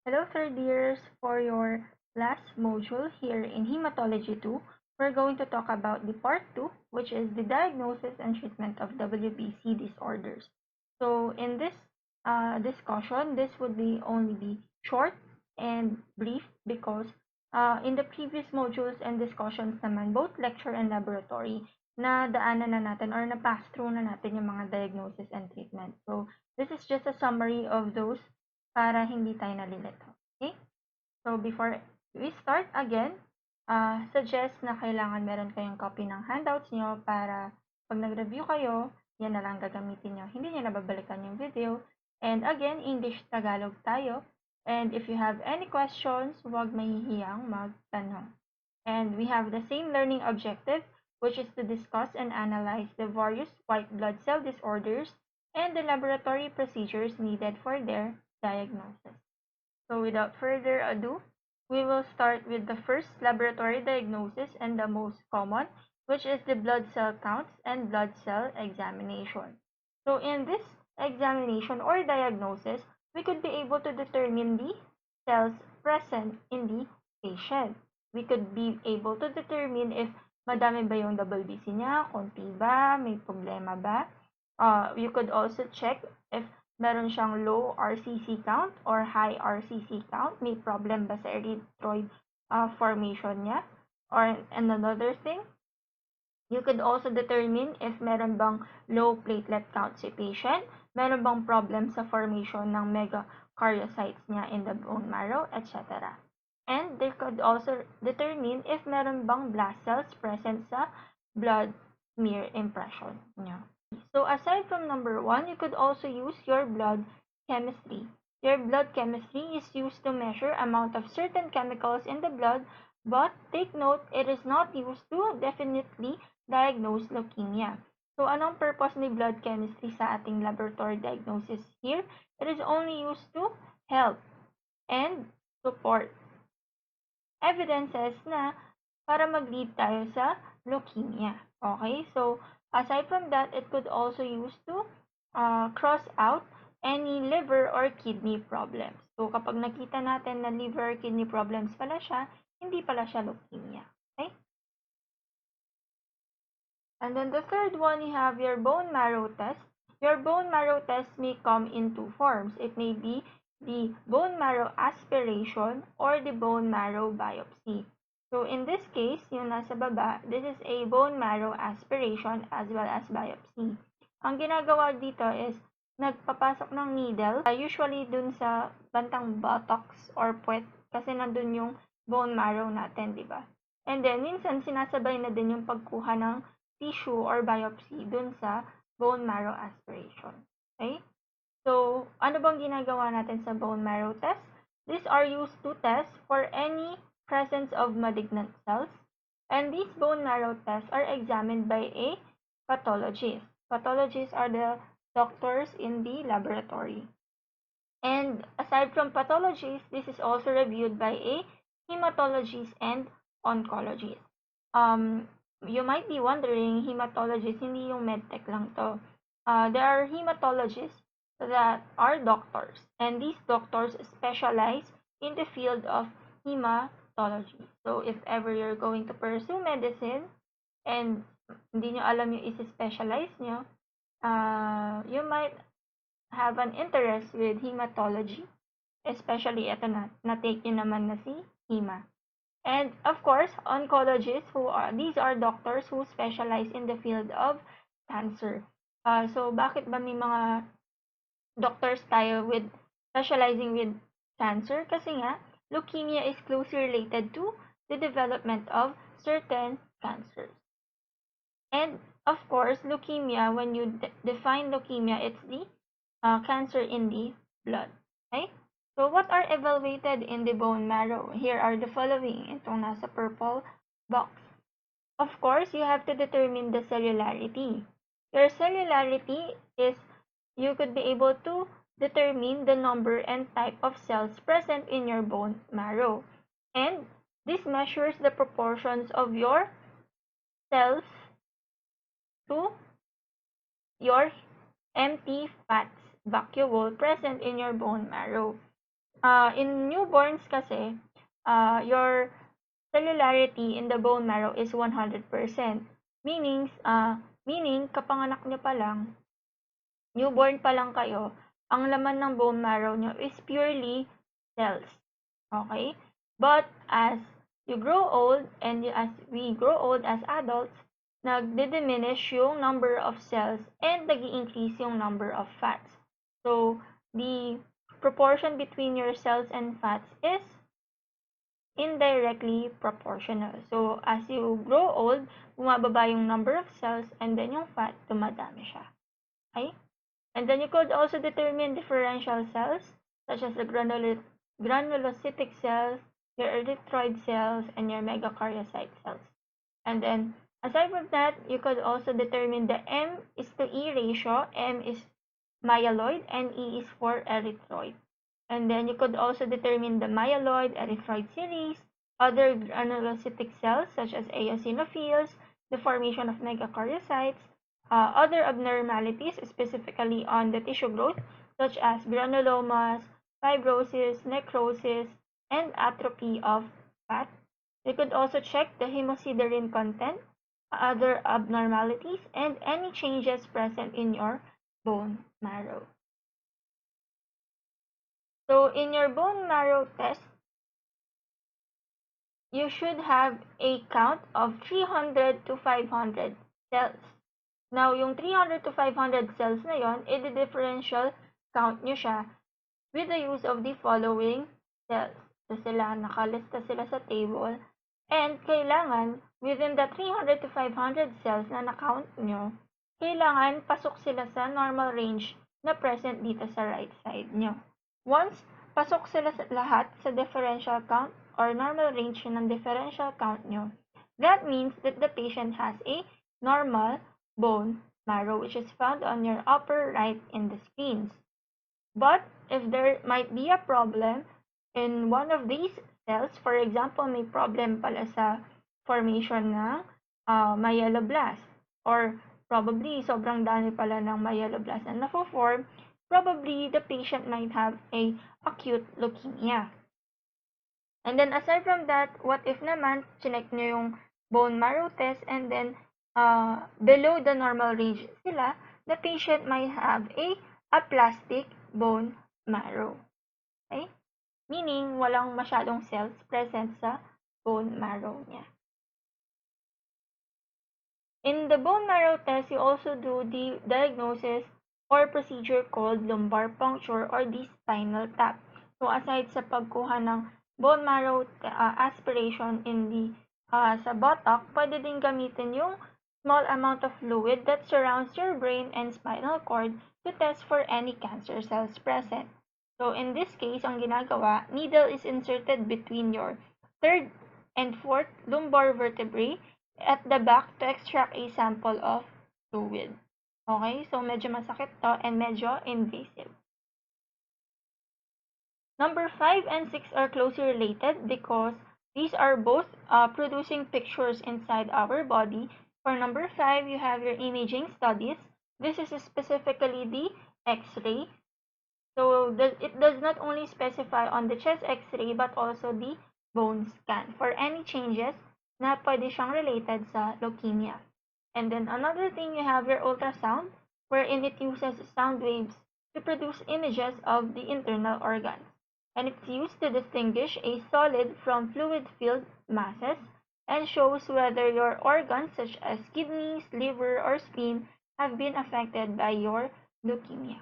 Hello third years, for your last module here in Hematology 2, we're going to talk about the part 2, which is the diagnosis and treatment of WBC disorders. So in this discussion, this would only be short and brief because in the previous modules and discussions naman, both lecture and laboratory, na daanan na natin or na-pass through na natin yung mga diagnosis and treatment. So this is just a summary of those para hindi tayo nalilito. Okay? So, before we start again, suggest na kailangan meron kayong copy ng handouts nyo para pag nag-review kayo, yan na lang gagamitin nyo. Hindi nyo nababalikan yung video. And again, English-Tagalog tayo. And if you have any questions, huwag mahihiyang magtanong. And we have the same learning objective, which is to discuss and analyze the various white blood cell disorders and the laboratory procedures needed for their diagnosis. So without further ado, we will start with the first laboratory diagnosis and the most common, which is the blood cell counts and blood cell examination. So in this examination or diagnosis, we could be able to determine the cells present in the patient. We could be able to determine if madami ba yung WBC niya, konti ba, may problema ba. You could also check if meron siyang low RCC count or high RCC count. May problem ba sa erythroid formation niya? Or another thing, you could also determine if meron bang low platelet count si patient, meron bang problem sa formation ng megakaryocytes niya in the bone marrow, etc. And they could also determine if meron bang blast cells present sa blood smear impression niya. So aside from number 1, you could also use your blood chemistry. Your blood chemistry is used to measure amount of certain chemicals in the blood, but take note, it is not used to definitely diagnose leukemia. So anong purpose ni blood chemistry sa ating laboratory diagnosis here? It is only used to help and support evidences na para mag-lead tayo sa leukemia. Okay? So, aside from that, it could also use to cross out any liver or kidney problems. So, kapag nakita natin na liver or kidney problems pala siya, hindi pala siya leukemia. Okay? And then the third one, you have your bone marrow test. Your bone marrow test may come in two forms. It may be the bone marrow aspiration or the bone marrow biopsy. So in this case, yung nasa baba, this is a bone marrow aspiration as well as biopsy. Ang ginagawa dito is nagpapasok ng needle, usually dun sa bantang buttocks or puwet kasi nandun yung bone marrow natin, di ba? And then, minsan sinasabay na din yung pagkuha ng tissue or biopsy dun sa bone marrow aspiration. Okay? So, ano bang ginagawa natin sa bone marrow test? These are used to test for any presence of malignant cells, and these bone marrow tests are examined by a pathologist. Pathologists are the doctors in the laboratory. And aside from pathologists, this is also reviewed by a hematologist and oncologist. You might be wondering, hematologist, hindi yung medtech lang to. There are hematologists that are doctors, and these doctors specialize in the field of hematology. So if ever you're going to pursue medicine and hindi nyo alam yung isa-specialize nyo, you might have an interest with hematology, especially ito na-take nyo naman na si hema. And of course, oncologists these are doctors who specialize in the field of cancer. So bakit ba may mga doctors tayo with specializing with cancer? Kasi nga, leukemia is closely related to the development of certain cancers. And of course, leukemia, when you define leukemia, it's the cancer in the blood. Okay? So, what are evaluated in the bone marrow? Here are the following. Itong nasa purple box. Of course, you have to determine the cellularity. Your cellularity is, you could be able to determine the number and type of cells present in your bone marrow. And this measures the proportions of your cells to your empty fats vacuole present in your bone marrow. In newborns kasi, your cellularity in the bone marrow is 100%. Meaning kapanganak niyo pa lang, newborn pa lang kayo, ang laman ng bone marrow niyo is purely cells. Okay? But as you grow old and as we grow old as adults, nagdi-diminish yung number of cells and nag-i-increase yung number of fats. So, the proportion between your cells and fats is indirectly proportional. So, as you grow old, bumababa yung number of cells and then yung fat, dumadami siya. Okay? And then you could also determine differential cells, such as the granulocytic cells, your erythroid cells, and your megakaryocyte cells. And then, aside from that, you could also determine the M is to E ratio. M is myeloid and E is for erythroid. And then you could also determine the myeloid erythroid series, other granulocytic cells such as eosinophils, the formation of megakaryocytes, other abnormalities specifically on the tissue growth such as granulomas, fibrosis, necrosis, and atrophy of fat. You could also check the hemosiderin content, other abnormalities, and any changes present in your bone marrow. So in your bone marrow test, you should have a count of 300 to 500 cells. Now, yung 300 to 500 cells na yon, i-differential count nyo siya with the use of the following cells. So sila, nakalista sila sa table. And kailangan, within the 300 to 500 cells na na-count nyo, kailangan pasok sila sa normal range na present dito sa right side nyo. Once pasok sila lahat sa differential count or normal range ng differential count nyo, that means that the patient has a normal bone marrow, which is found on your upper right in the screens. But if there might be a problem in one of these cells, for example, may problem pala sa formation ng myeloblast, or probably sobrang dami pala ng myeloblast na nafo-form, probably the patient might have a acute leukemia. And then aside from that, what if naman chinek nyo yung bone marrow test and then below the normal range sila, the patient might have a aplastic bone marrow. Okay? Meaning, walang masyadong cells present sa bone marrow niya. In the bone marrow test, you also do the diagnosis or procedure called lumbar puncture or the spinal tap. So, aside sa pagkuha ng bone marrow aspiration in the sa buttock, pwede din gamitin yung small amount of fluid that surrounds your brain and spinal cord to test for any cancer cells present. So, in this case, ang ginagawa, needle is inserted between your third and fourth lumbar vertebrae at the back to extract a sample of fluid. Okay? So, medyo masakit to and medyo invasive. Number 5 and 6 are closely related because these are both producing pictures inside our body. For number 5, you have your imaging studies. This is specifically the X-ray. So, it does not only specify on the chest X-ray but also the bone scan for any changes na pwede siyang related sa leukemia. And then another thing, you have your ultrasound, wherein it uses sound waves to produce images of the internal organs. And it's used to distinguish a solid from fluid-filled masses and shows whether your organs such as kidneys, liver, or spleen have been affected by your leukemia.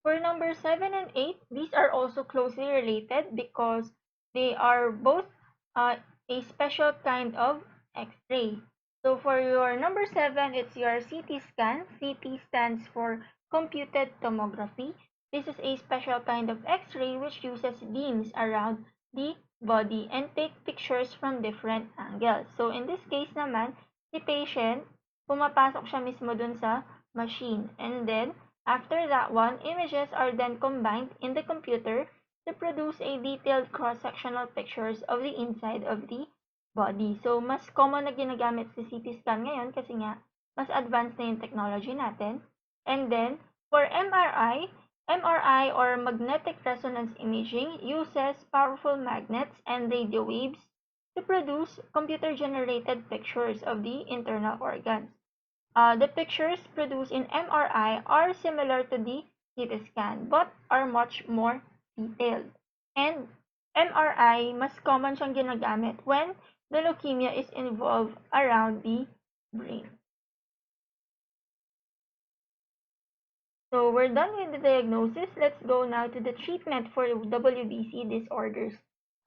For number 7 and 8, these are also closely related because they are both a special kind of X-ray. So for your number 7, it's your CT scan. CT stands for computed tomography. This is a special kind of X-ray which uses beams around the body and take pictures from different angles. So in this case naman, si patient, pumapasok siya mismo dun sa machine. And then, after that one, images are then combined in the computer to produce a detailed cross-sectional pictures of the inside of the body. So, mas common na ginagamit si CT scan ngayon kasi nga, mas advanced na yung technology natin. And then, For MRI or magnetic resonance imaging uses powerful magnets and radio waves to produce computer-generated pictures of the internal organs. The pictures produced in MRI are similar to the CT scan but are much more detailed. And MRI, mas common siyang ginagamit when the leukemia is involved around the brain. So we're done with the diagnosis. Let's go now to the treatment for WBC disorders.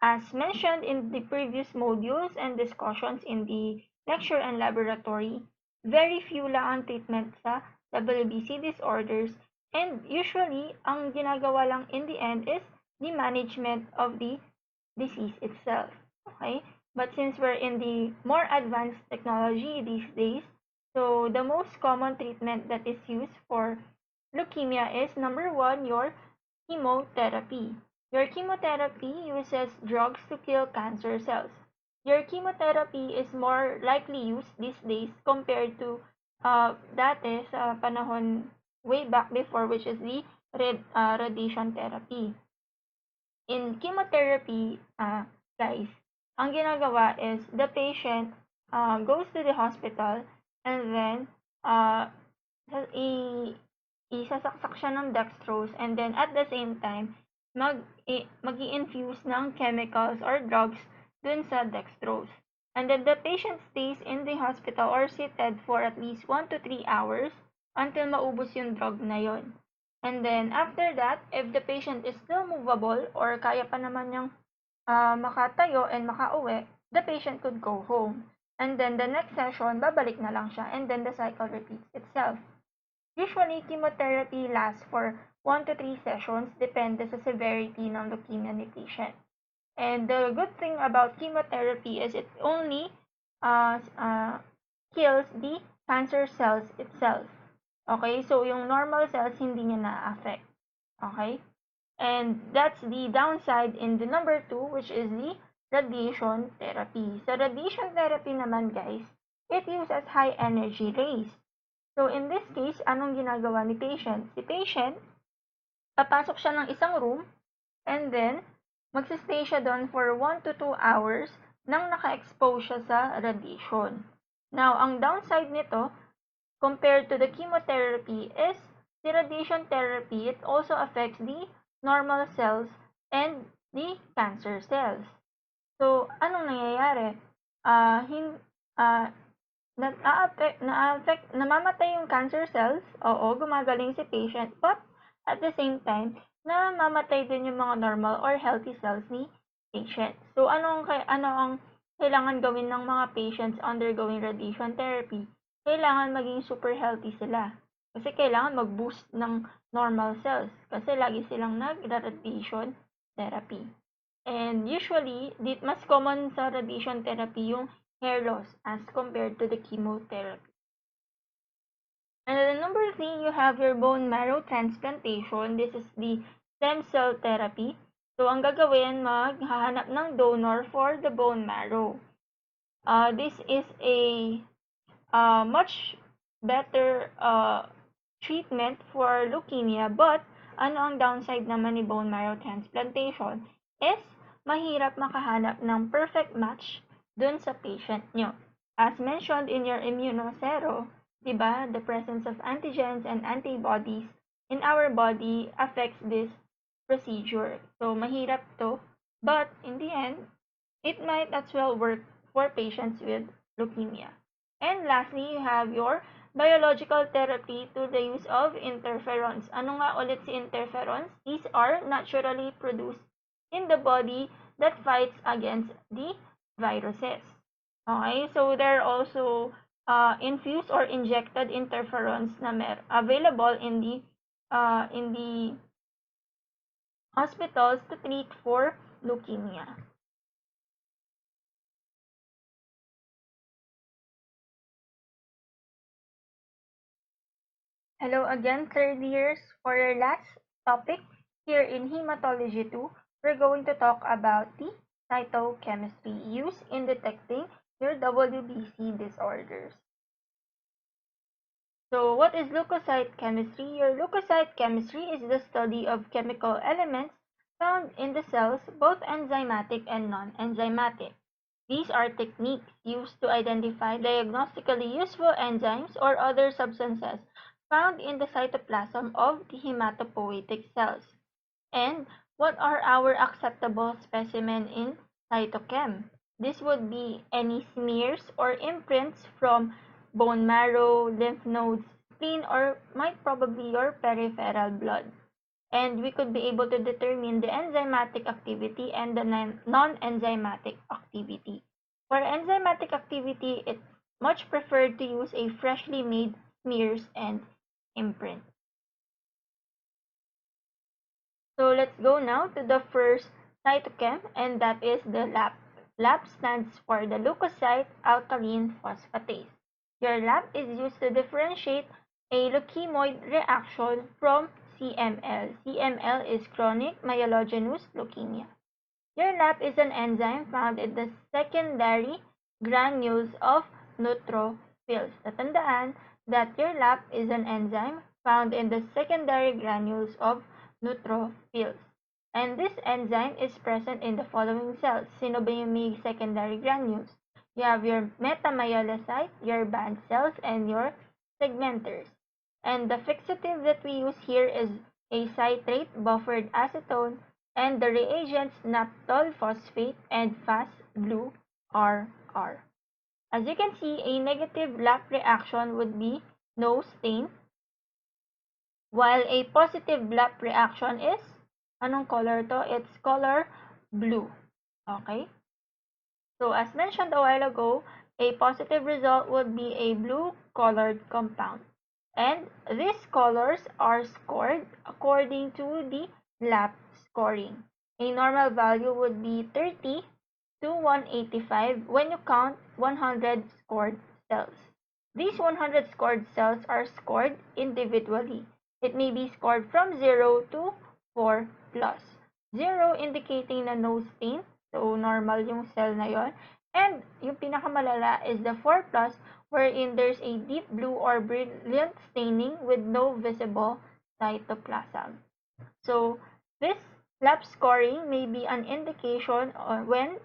As mentioned in the previous modules and discussions in the lecture and laboratory, very few lang ang treatment sa WBC disorders, and usually, ang ginagawa lang in the end is the management of the disease itself. Okay? But since we're in the more advanced technology these days, so the most common treatment that is used for leukemia is number one, your chemotherapy. Your chemotherapy uses drugs to kill cancer cells. Your chemotherapy is more likely used these days compared to dati sa panahon way back before, which is the radiation therapy. In chemotherapy, guys, ang ginagawa is the patient goes to the hospital and then uh, isasaksak siya ng dextrose and then at the same time, mag-i-infuse ng chemicals or drugs dun sa dextrose. And then the patient stays in the hospital or seated for at least 1 to 3 hours until maubos yung drug na yon. And then after that, if the patient is still movable or kaya pa naman niyang makatayo and makauwi, the patient could go home. And then the next session, babalik na lang siya and then the cycle repeats itself. Usually, chemotherapy lasts for 1 to 3 sessions depende sa severity ng leukemia ni patient. And the good thing about chemotherapy is it only kills the cancer cells itself. Okay? So, yung normal cells, hindi niya na-affect. Okay? And that's the downside in the number 2, which is the radiation therapy. Sa radiation therapy naman, guys, it uses high energy rays. So, in this case, anong ginagawa ni patient? Si patient, papasok siya ng isang room, and then, magsistay siya doon for 1 to 2 hours nang naka-expose siya sa radiation. Now, ang downside nito, compared to the chemotherapy, is the radiation therapy, it also affects the normal cells and the cancer cells. So, anong nangyayari? Namamatay yung cancer cells, oo, gumagaling si patient, but at the same time, namamatay din yung mga normal or healthy cells ni patient. So, ano ang kailangan gawin ng mga patients undergoing radiation therapy? Kailangan maging super healthy sila. Kasi kailangan mag-boost ng normal cells. Kasi lagi silang nag-radiation therapy. And usually, mas common sa radiation therapy yung hair loss as compared to the chemotherapy. And then number 3, you have your bone marrow transplantation. This is the stem cell therapy. So, ang gagawin, maghahanap ng donor for the bone marrow. This is a much better treatment for leukemia, but ano ang downside naman ni bone marrow transplantation is mahirap makahanap ng perfect match dun sa patient nyo. As mentioned in your immunosero, diba, the presence of antigens and antibodies in our body affects this procedure. So, mahirap to, but in the end, it might as well work for patients with leukemia. And lastly, you have your biological therapy to the use of interferons. Ano nga ulit si interferons? These are naturally produced in the body that fights against the viruses. Okay, so there are also infused or injected interferons na available in the hospitals to treat for leukemia. Hello again, third years. For your last topic here in Hematology 2, we're going to talk about the cytochemistry used in detecting your WBC disorders. So what is leukocyte chemistry? Your leukocyte chemistry is the study of chemical elements found in the cells, both enzymatic and non-enzymatic. These are techniques used to identify diagnostically useful enzymes or other substances found in the cytoplasm of the hematopoietic cells. And what are our acceptable specimen in cytochem? This would be any smears or imprints from bone marrow, lymph nodes, spleen, or might probably your peripheral blood. And we could be able to determine the enzymatic activity and the non-enzymatic activity. For enzymatic activity, it's much preferred to use a freshly made smears and imprint. So let's go now to the first cytochem, and that is the LAP. LAP stands for the leukocyte alkaline phosphatase. Your LAP is used to differentiate a leukemioid reaction from CML. CML is chronic myelogenous leukemia. Your LAP is an enzyme found in the secondary granules of neutrophils. Tatandaan that your LAP is an enzyme found in the secondary granules of neutrophils. And this enzyme is present in the following cells. Sino ba yung may secondary granules? You have your metamyelocyte, your band cells, and your segmenters. And the fixative that we use here is a citrate buffered acetone, and the reagents naphtol phosphate and PHOSPHATASE RR. As you can see, a negative LAP reaction would be no stain, while a positive LAP reaction is, anong color to? It's color blue. Okay? So as mentioned a while ago, a positive result would be a blue-colored compound. And these colors are scored according to the LAP scoring. A normal value would be 30 to 185 when you count 100 scored cells. These 100 scored cells are scored individually. It may be scored from 0 to 4 plus. 0 indicating na no stain, so normal yung cell na yon. And yung pinakamalala is the 4 plus, wherein there's a deep blue or brilliant staining with no visible cytoplasm. So this LAP scoring may be an indication or when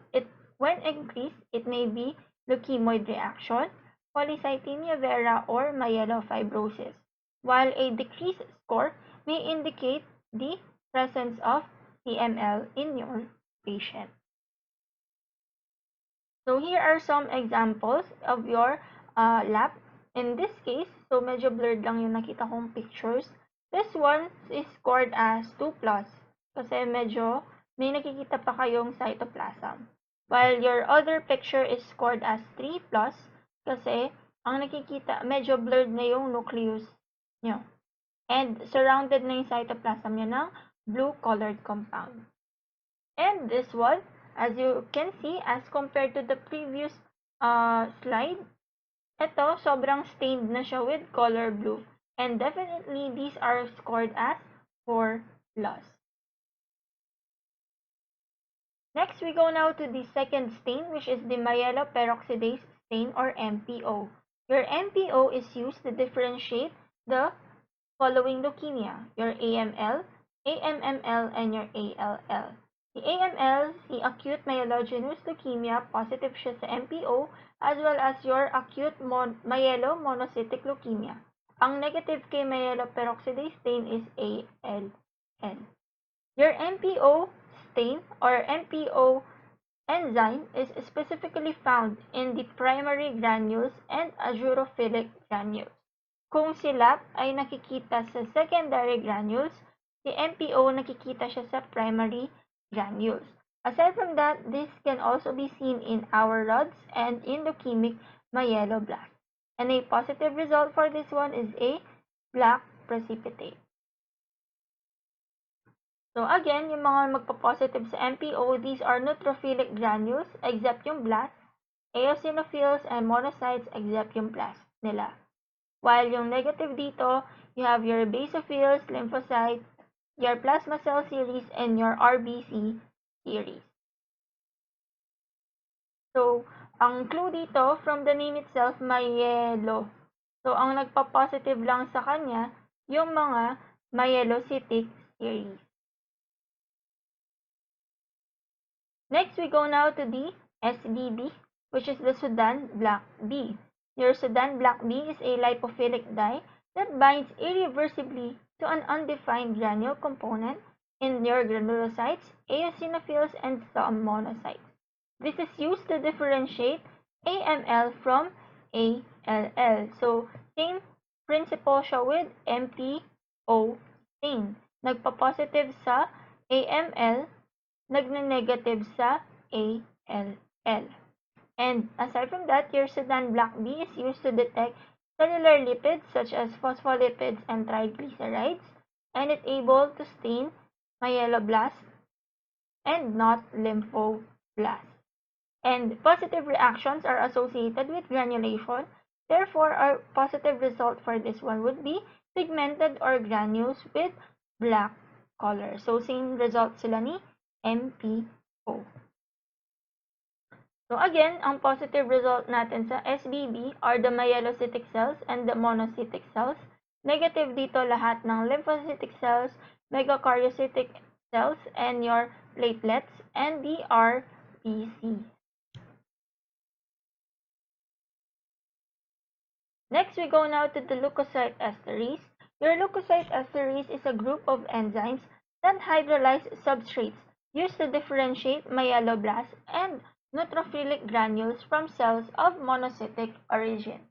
increased, it may be leukemioid reaction, polycythemia vera, or myelofibrosis, while a decreased score may indicate the presence of CML in your patient. So here are some examples of your LAP. In this case, so medyo blurred lang yung nakita kong pictures. This one is scored as 2 plus kasi medyo may nakikita pa kayong cytoplasm. While your other picture is scored as 3 plus kasi ang nakikita, medyo blurred na yung nucleus nyo. And surrounded na yung cytoplasm nyo ng blue-colored compound. And this one, as you can see, as compared to the previous slide, ito, sobrang stained na siya with color blue. And definitely, these are scored as 4 plus. Next, we go now to the second stain, which is the myeloperoxidase stain or MPO. Your MPO is used to differentiate the following leukemia, your AML, AMML, and your ALL. The AML, the acute myelogenous leukemia, positive siya sa MPO, as well as your acute myelomonocytic leukemia. Ang negative kay myeloperoxidase stain is ALL. Your MPO stain or MPO enzyme is specifically found in the primary granules and azurophilic granules. Kung si LAP ay nakikita sa secondary granules, si MPO nakikita siya sa primary granules. Aside from that, this can also be seen in our rods and in leukemic myeloblasts. And a positive result for this one is a black precipitate. So again, yung mga magpa-positive sa MPO, these are neutrophilic granules except yung blasts, eosinophils, and monocytes except yung blasts nila. While yung negative dito, you have your basophils, lymphocytes, your plasma cell series, and your RBC series. So, ang clue dito, from the name itself, myelo. So, ang nagpa-positive lang sa kanya, yung mga myelocytic series. Next, we go now to the SBB, which is the Sudan Black B. Your Sudan Black B is a lipophilic dye that binds irreversibly to an undefined granule component in your granulocytes, eosinophils, and some monocytes. This is used to differentiate AML from ALL. So, same principle siya with MPO stain. Nagpa-positive sa AML, nagne-negative sa ALL. And aside from that, your Sudan Black B is used to detect cellular lipids such as phospholipids and triglycerides, and it's able to stain myeloblasts and not lymphoblasts. And positive reactions are associated with granulation. Therefore, our positive result for this one would be pigmented or granules with black color. So, same result sila ni MPO. So again, ang positive result natin sa SBB are the myelocytic cells and the monocytic cells. Negative dito lahat ng lymphocytic cells, megakaryocytic cells, and your platelets, and the RBC. Next, we go now to the leukocyte esterase. Your leukocyte esterase is a group of enzymes that hydrolyze substrates used to differentiate myeloblasts and neutrophilic granules from cells of monocytic origin.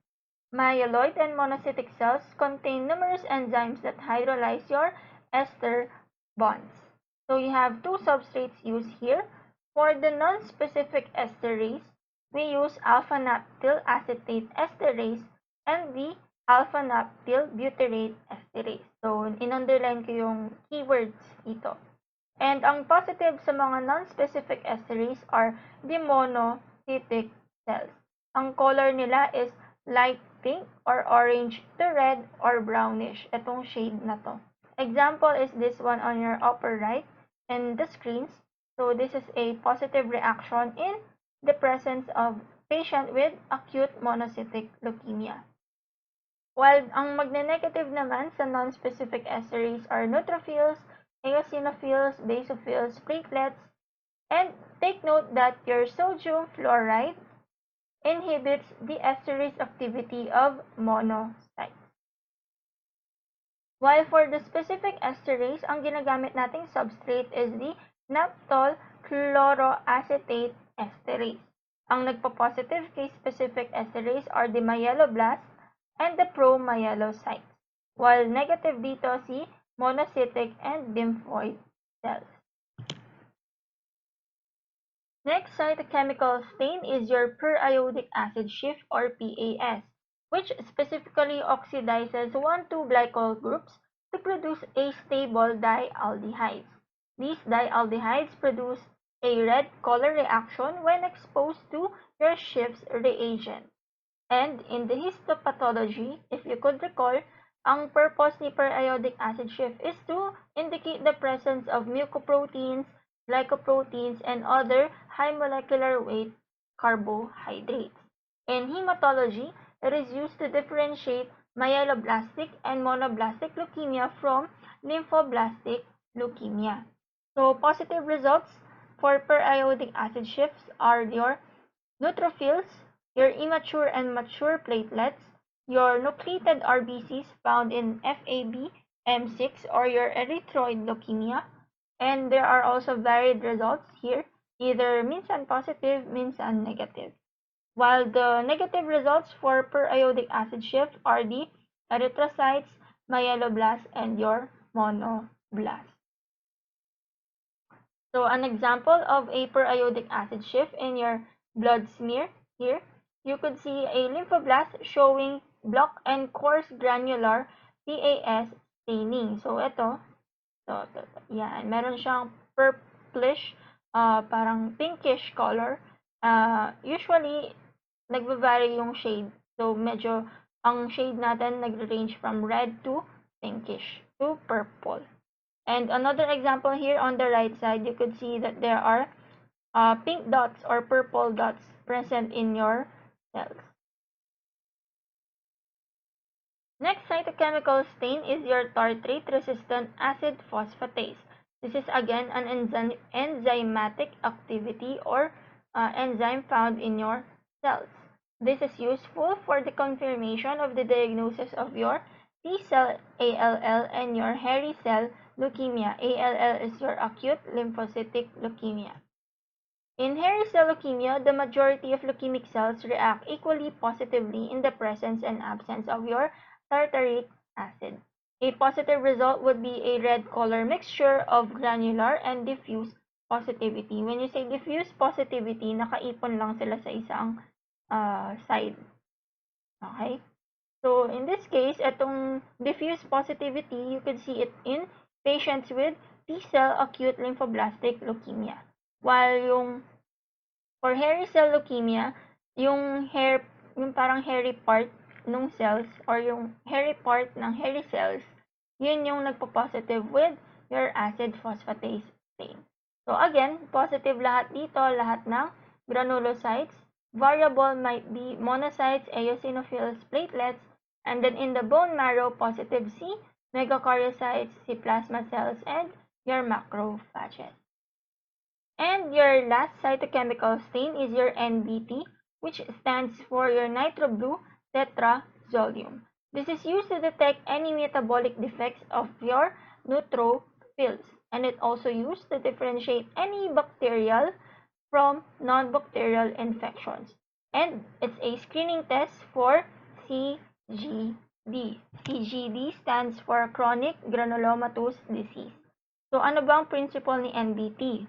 Myeloid and monocytic cells contain numerous enzymes that hydrolyze your ester bonds. So you have two substrates used here. For the non-specific esterase, we use alpha-naptyl acetate esterase and the alpha-naptyl butyrate esterase. So, in-underline ko yung keywords dito. And ang positive sa mga non-specific esterase are the monocytic cells. Ang color nila is light pink or orange to red or brownish. Itong shade na to. Example is this one on your upper right in the screens. So this is a positive reaction in the presence of patient with acute monocytic leukemia. While ang magne-negative naman sa non-specific esterase are neutrophils, eosinophils, basophils, platelets, and take note that your sodium fluoride inhibits the esterase activity of monocytes. While for the specific esterase, ang ginagamit nating substrate is the naphthol chloroacetate esterase. Ang nagpo-positive kay specific esterase are the myeloblasts and the promyelocytes, while negative dito si monocytic and lymphoid cells. Next cytochemical stain is your periodic acid shift or PAS, which specifically oxidizes 1,2-glycol groups to produce a stable dialdehydes. These dialdehydes produce a red color reaction when exposed to your Schiff's reagent. And in the histopathology, if you could recall, ang purpose ni periodic acid shift is to indicate the presence of mucoproteins, glycoproteins, and other high molecular weight carbohydrates. In hematology, it is used to differentiate myeloblastic and monoblastic leukemia from lymphoblastic leukemia. So, positive results for periodic acid shifts are your neutrophils, your immature and mature platelets, your nucleated RBCs found in FAB, M6, or your erythroid leukemia, and there are also varied results here, either minsan positive, minsan negative. While the negative results for periodic acid shift are the erythrocytes, myeloblasts, and your monoblasts. So an example of a periodic acid shift in your blood smear here, you could see a lymphoblast showing block and coarse granular PAS staining. So ito, yan, meron siyang purplish, parang pinkish color. Usually, nagva-vary yung shade. So medyo, ang shade natin nagre-range from red to pinkish to purple. And another example here on the right side, you could see that there are pink dots or purple dots present in your cells. Next cytochemical stain is your tartrate-resistant acid phosphatase. This is again an enzymatic activity or enzyme found in your cells. This is useful for the confirmation of the diagnosis of your T-cell ALL and your hairy cell leukemia. ALL is your acute lymphocytic leukemia. In hairy cell leukemia, the majority of leukemic cells react equally positively in the presence and absence of your tartaric acid. A positive result would be a red color mixture of granular and diffuse positivity. When you say diffuse positivity, nakaipon lang sila sa isang side. Okay? So, in this case, itong diffuse positivity, you could see it in patients with T-cell acute lymphoblastic leukemia. While yung for hairy cell leukemia, yung parang hairy part ng cells or yung hairy part ng hairy cells, yun yung nagpo-positive with your acid phosphatase stain. So again, positive lahat dito, lahat ng granulocytes. Variable might be monocytes, eosinophils, platelets, and then in the bone marrow, positive C, megakaryocytes, C plasma cells, and your macrophages. And your last cytochemical stain is your NBT, which stands for your NITROBLUE TETRAZOLIUM. This is used to detect any metabolic defects of your neutrophils, and it also used to differentiate any bacterial from non-bacterial infections. And it's a screening test for CGD. CGD stands for chronic granulomatous disease. So ano bang principle ni NBT?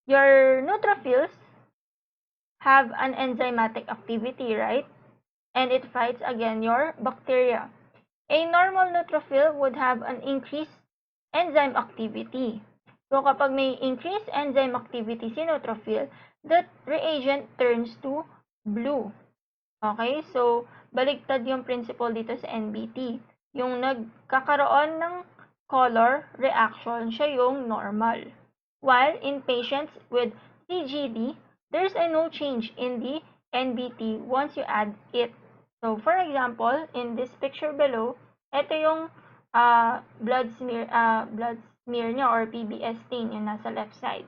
Your neutrophils have an enzymatic activity, right? And it fights against your bacteria. A normal neutrophil would have an increased enzyme activity. So kapag may increased enzyme activity si neutrophil, that reagent turns to blue. Okay? So, baligtad yung principle dito sa NBT. Yung nagkakaroon ng color reaction, siya yung normal. While in patients with CGD, there's no change in the NBT once you add it. So, for example, in this picture below, ito yung blood smear niya or PBS stain yung nasa left side.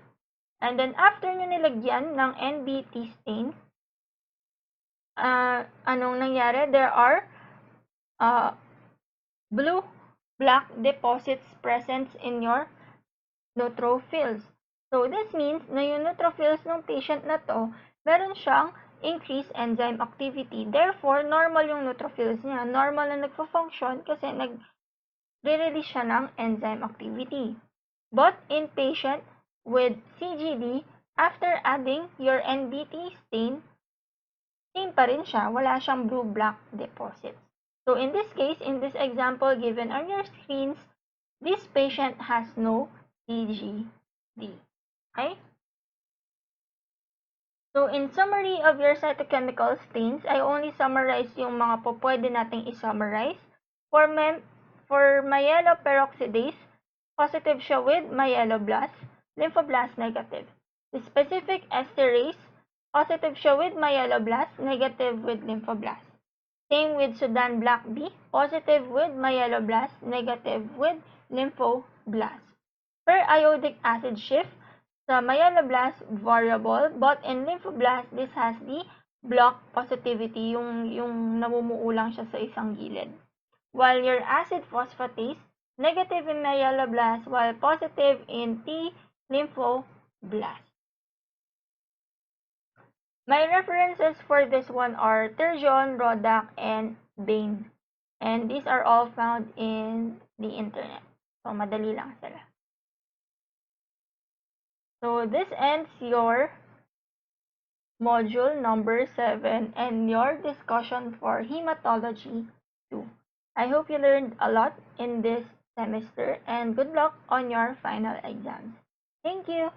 And then, after nyo nilagyan ng NBT stain, anong nangyari? There are blue-black deposits present in your neutrophils. So, this means na yung neutrophils ng patient na to, meron siyang increased enzyme activity. Therefore, normal yung neutrophils niya. Normal na nagpo-function kasi nagre-release siya ng enzyme activity. But in patient with CGD, after adding your NBT stain, same pa rin siya. Wala siyang blue-black deposits. So, in this case, in this example given on your screens, this patient has no CGD. Okay? So, in summary of your cytochemical stains, I only summarize yung mga po pwede nating i-summarize. For MYELOPEROXIDASE, positive siya with myeloblast, lymphoblast negative. The specific esterase, positive siya with myeloblast, negative with lymphoblast. Same with SUDAN Black B, positive with myeloblast, negative with lymphoblast. Per iodic acid shift, sa myeloblast variable, but in lymphoblast, this has the block positivity, yung namumuo lang siya sa isang gilid. While your acid phosphatase, negative in myeloblast, while positive in T lymphoblast. My references for this one are Turgeon, Rodak, and Bain. And these are all found in the internet. So, madali lang sila. So, this ends your module number 7 and your discussion for Hematology 2. I hope you learned a lot in this semester and good luck on your final exams. Thank you!